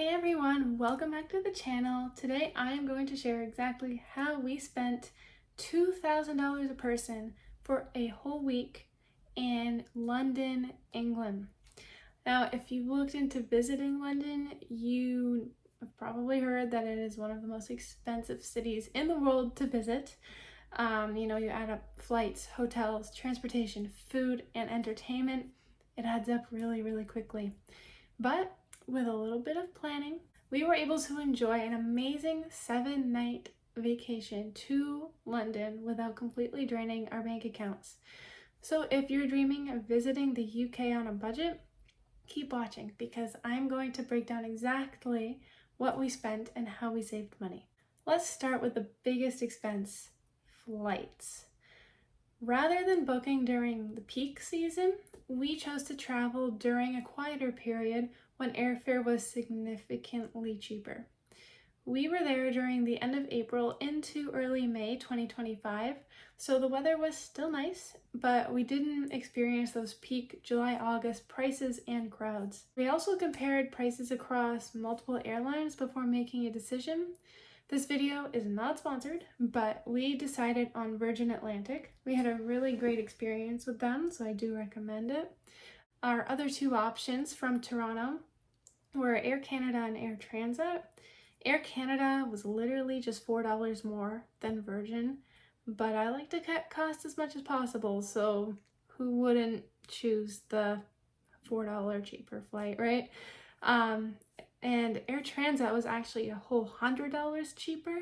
Hey everyone, welcome back to the channel. Today I am going to share exactly how we spent $2,000 a person for a whole week in London, England. Now, if you looked into visiting London, you have probably heard that it is one of the most expensive cities in the world to visit. You add up flights, hotels, transportation, food, and entertainment, it adds up really, really quickly. But with a little bit of planning, we were able to enjoy an amazing 7-night vacation to London without completely draining our bank accounts. So if you're dreaming of visiting the UK on a budget, keep watching because I'm going to break down exactly what we spent and how we saved money. Let's start with the biggest expense, flights. Rather than booking during the peak season, we chose to travel during a quieter period when airfare was significantly cheaper. We were there during the end of April into early May 2025, so the weather was still nice, but we didn't experience those peak July-August prices and crowds. We also compared prices across multiple airlines before making a decision. This video is not sponsored, but we decided on Virgin Atlantic. We had a really great experience with them, so I do recommend it. Our other two options from Toronto were Air Canada and Air Transat. Air Canada was literally just $4 more than Virgin, but I like to cut costs as much as possible, so who wouldn't choose the $4 cheaper flight, right? And Air Transat was actually a whole $100 cheaper,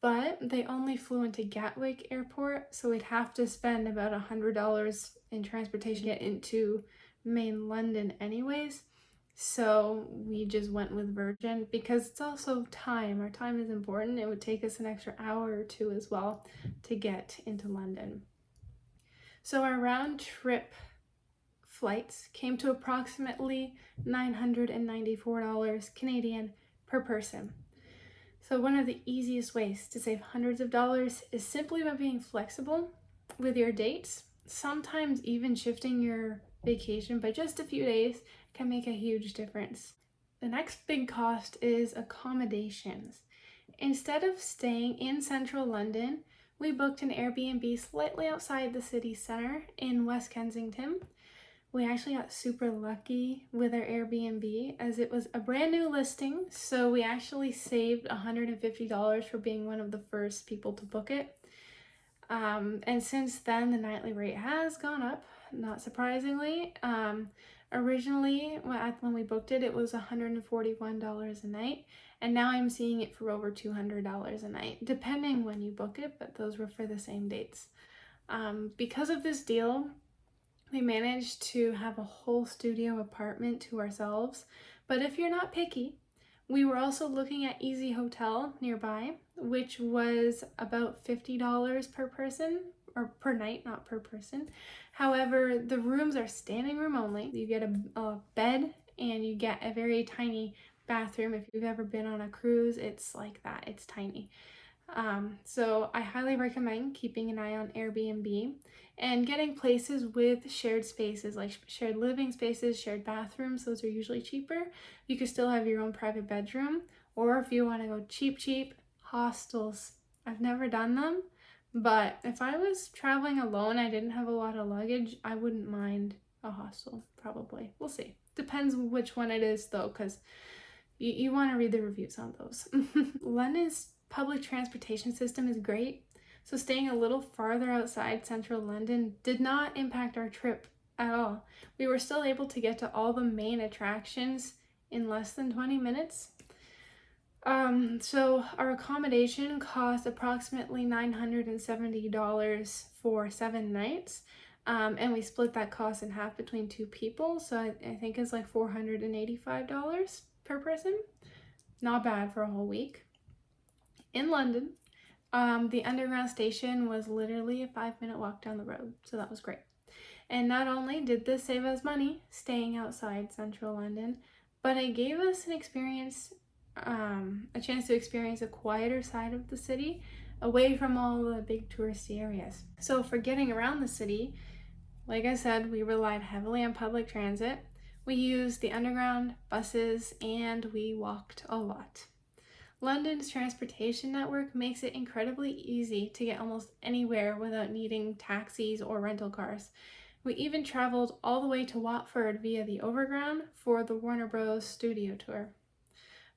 but they only flew into Gatwick Airport, so we'd have to spend about $100 in transportation to get into main London anyways. So we just went with Virgin because it's also time. Our time is important. It would take us an extra hour or two as well to get into London. So our round trip flights came to approximately $994 Canadian per person. So one of the easiest ways to save hundreds of dollars is simply by being flexible with your dates. Sometimes even shifting your vacation by just a few days can make a huge difference. The next big cost is accommodations. Instead of staying in central London, we booked an Airbnb slightly outside the city center in West Kensington. We actually got super lucky with our Airbnb as it was a brand new listing, so we actually saved $150 for being one of the first people to book it. And since then, the nightly rate has gone up, not surprisingly. Originally, when we booked it, it was $141 a night, and now I'm seeing it for over $200 a night, depending when you book it, but those were for the same dates. Because of this deal, we managed to have a whole studio apartment to ourselves, but if you're not picky, we were also looking at Easy Hotel nearby, which was about $50 per person, or per night, not per person. However, the rooms are standing room only. You get a bed and you get a very tiny bathroom. If you've ever been on a cruise, it's like that, it's tiny. So I highly recommend keeping an eye on Airbnb and getting places with shared spaces, like shared living spaces, shared bathrooms. Those are usually cheaper. You can still have your own private bedroom, or if you want to go cheap, hostels. I've never done them, but if I was traveling alone, I didn't have a lot of luggage, I wouldn't mind a hostel, probably. We'll see. Depends which one it is though, because you want to read the reviews on those. London's public transportation system is great, so staying a little farther outside central London did not impact our trip at all. We were still able to get to all the main attractions in less than 20 minutes. So our accommodation cost approximately $970 for 7 nights, and we split that cost in half between 2 people, so I think it's like $485 per person. Not bad for a whole week. In London, the underground station was literally a 5-minute walk down the road, so that was great. And not only did this save us money staying outside central London, but it gave us a chance to experience a quieter side of the city, away from all the big touristy areas. So for getting around the city, like I said, we relied heavily on public transit. We used the underground, buses, and we walked a lot. London's transportation network makes it incredibly easy to get almost anywhere without needing taxis or rental cars. We even traveled all the way to Watford via the Overground for the Warner Bros. Studio tour.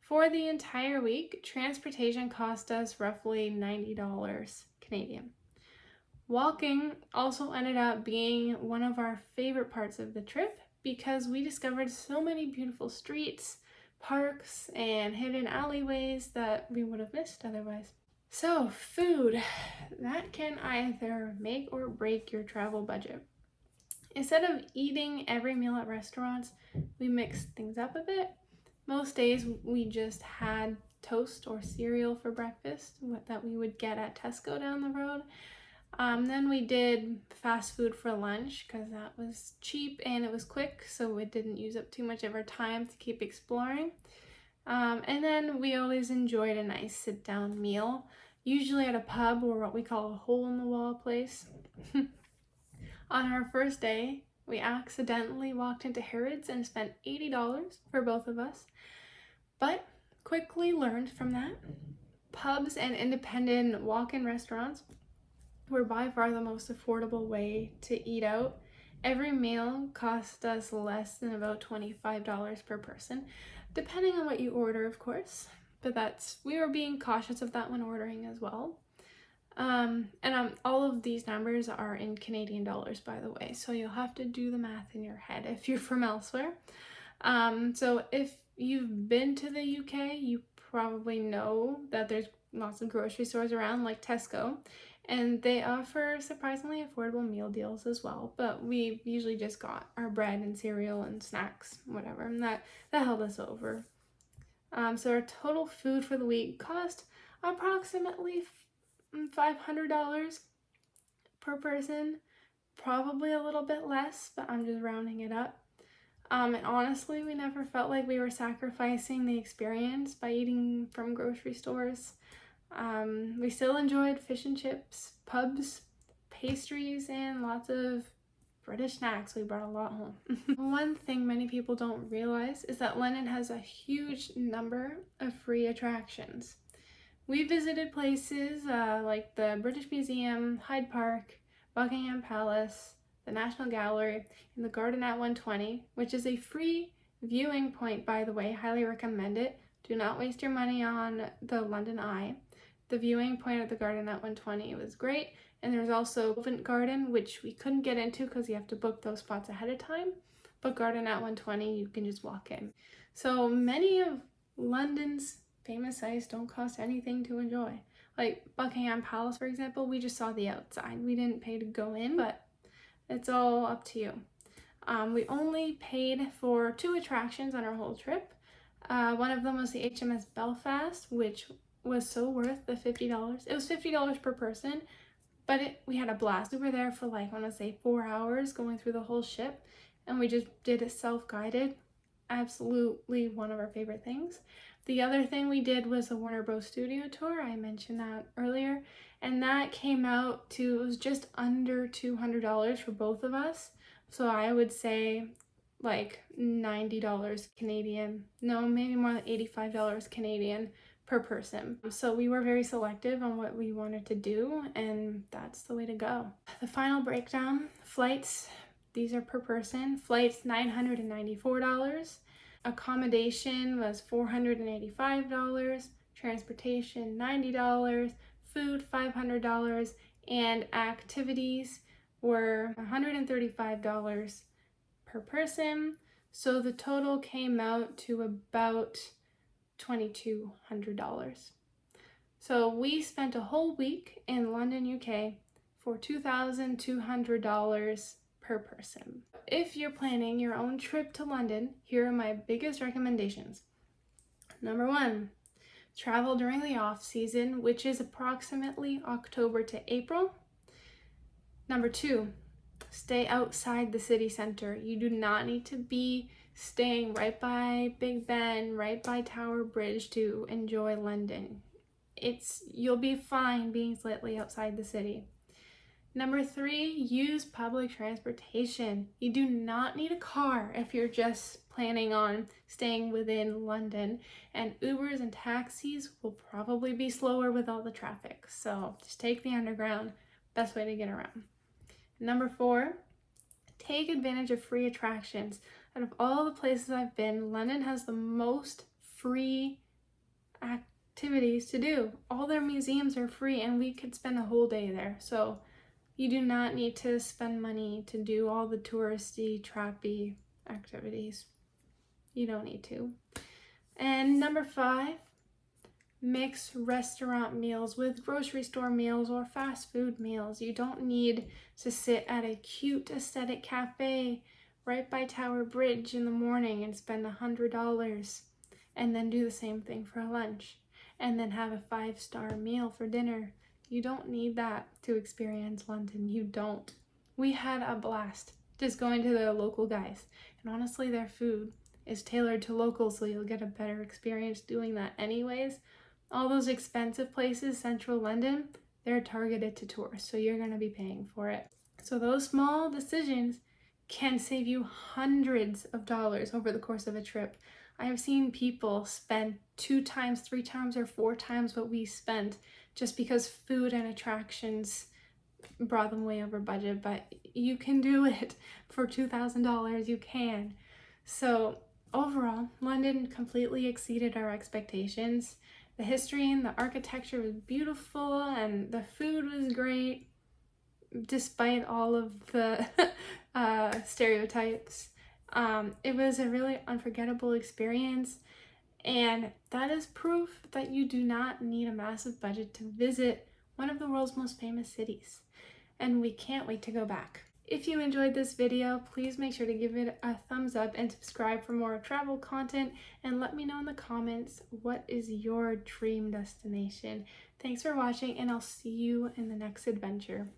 For the entire week, transportation cost us roughly $90 Canadian. Walking also ended up being one of our favorite parts of the trip because we discovered so many beautiful streets, parks, and hidden alleyways that we would have missed otherwise. So, food, that can either make or break your travel budget. Instead of eating every meal at restaurants, we mixed things up a bit. Most days we just had toast or cereal for breakfast that we would get at Tesco down the road. Then we did fast food for lunch because that was cheap and it was quick, so it didn't use up too much of our time to keep exploring. And then we always enjoyed a nice sit-down meal, usually at a pub or what we call a hole-in-the-wall place. On our first day, we accidentally walked into Harrods and spent $80 for both of us, but quickly learned from that. Pubs and independent walk-in restaurants were by far the most affordable way to eat out. Every meal cost us less than about $25 per person, depending on what you order, of course. But we were being cautious of that when ordering as well. All of these numbers are in Canadian dollars, by the way, so you'll have to do the math in your head if you're from elsewhere. So if you've been to the UK, you probably know that there's lots of grocery stores around like Tesco, and they offer surprisingly affordable meal deals as well, but we usually just got our bread and cereal and snacks, whatever, and that held us over. So our total food for the week cost approximately $500 per person, probably a little bit less, but I'm just rounding it up. And honestly, we never felt like we were sacrificing the experience by eating from grocery stores. We still enjoyed fish and chips, pubs, pastries, and lots of British snacks. We brought a lot home. One thing many people don't realize is that London has a huge number of free attractions. We visited places like the British Museum, Hyde Park, Buckingham Palace, the National Gallery, and the Garden at 120, which is a free viewing point, by the way. Highly recommend it. Do not waste your money on the London Eye. The viewing point at the Garden at 120 was great, and there's also Covent Garden, which we couldn't get into because you have to book those spots ahead of time, but Garden at 120, you can just walk in. So many of London's famous sites don't cost anything to enjoy. Like Buckingham Palace, for example, we just saw the outside. We didn't pay to go in, but it's all up to you. We only paid for 2 attractions on our whole trip. One of them was the HMS Belfast, which was so worth the $50. It was $50 per person, but we had a blast. We were there for I want to say 4 hours going through the whole ship, and we just did it self-guided. Absolutely one of our favorite things. The other thing we did was the Warner Bros. Studio tour. I mentioned that earlier, and that came out to, it was just under $200 for both of us. So I would say $90 Canadian. No, maybe more like $85 Canadian per person. So we were very selective on what we wanted to do, and that's the way to go. The final breakdown: flights, these are per person. Flights, $994. Accommodation was $485. Transportation, $90. Food, $500. And activities were $135 per person. So the total came out to about $2,200. So we spent a whole week in London, UK for $2,200 per person. If you're planning your own trip to London, here are my biggest recommendations. Number 1, travel during the off season, which is approximately October to April. Number 2, stay outside the city center. You do not need to be staying right by Big Ben, right by Tower Bridge to enjoy London. You'll be fine being slightly outside the city. Number 3, use public transportation. You do not need a car if you're just planning on staying within London, and Ubers and taxis will probably be slower with all the traffic. So just take the underground, best way to get around. Number 4, take advantage of free attractions. Out of all the places I've been, London has the most free activities to do. All their museums are free and we could spend a whole day there. So you do not need to spend money to do all the touristy, trappy activities. You don't need to. And number 5, mix restaurant meals with grocery store meals or fast food meals. You don't need to sit at a cute aesthetic cafe right by Tower Bridge in the morning and spend $100 and then do the same thing for lunch and then have a 5-star meal for dinner. You don't need that to experience London. You don't. We had a blast just going to the local guys. And honestly, their food is tailored to locals, so you'll get a better experience doing that anyways. All those expensive places, central London, they're targeted to tourists, so you're going to be paying for it. So those small decisions can save you hundreds of dollars over the course of a trip. I have seen people spend 2 times, 3 times, or 4 times what we spent just because food and attractions brought them way over budget, but you can do it for $2,000, you can. So overall, London completely exceeded our expectations. The history and the architecture was beautiful and the food was great, despite all of the stereotypes. It was a really unforgettable experience, and that is proof that you do not need a massive budget to visit one of the world's most famous cities, and we can't wait to go back. If you enjoyed this video, please make sure to give it a thumbs up and subscribe for more travel content, and let me know in the comments what is your dream destination. Thanks for watching, and I'll see you in the next adventure.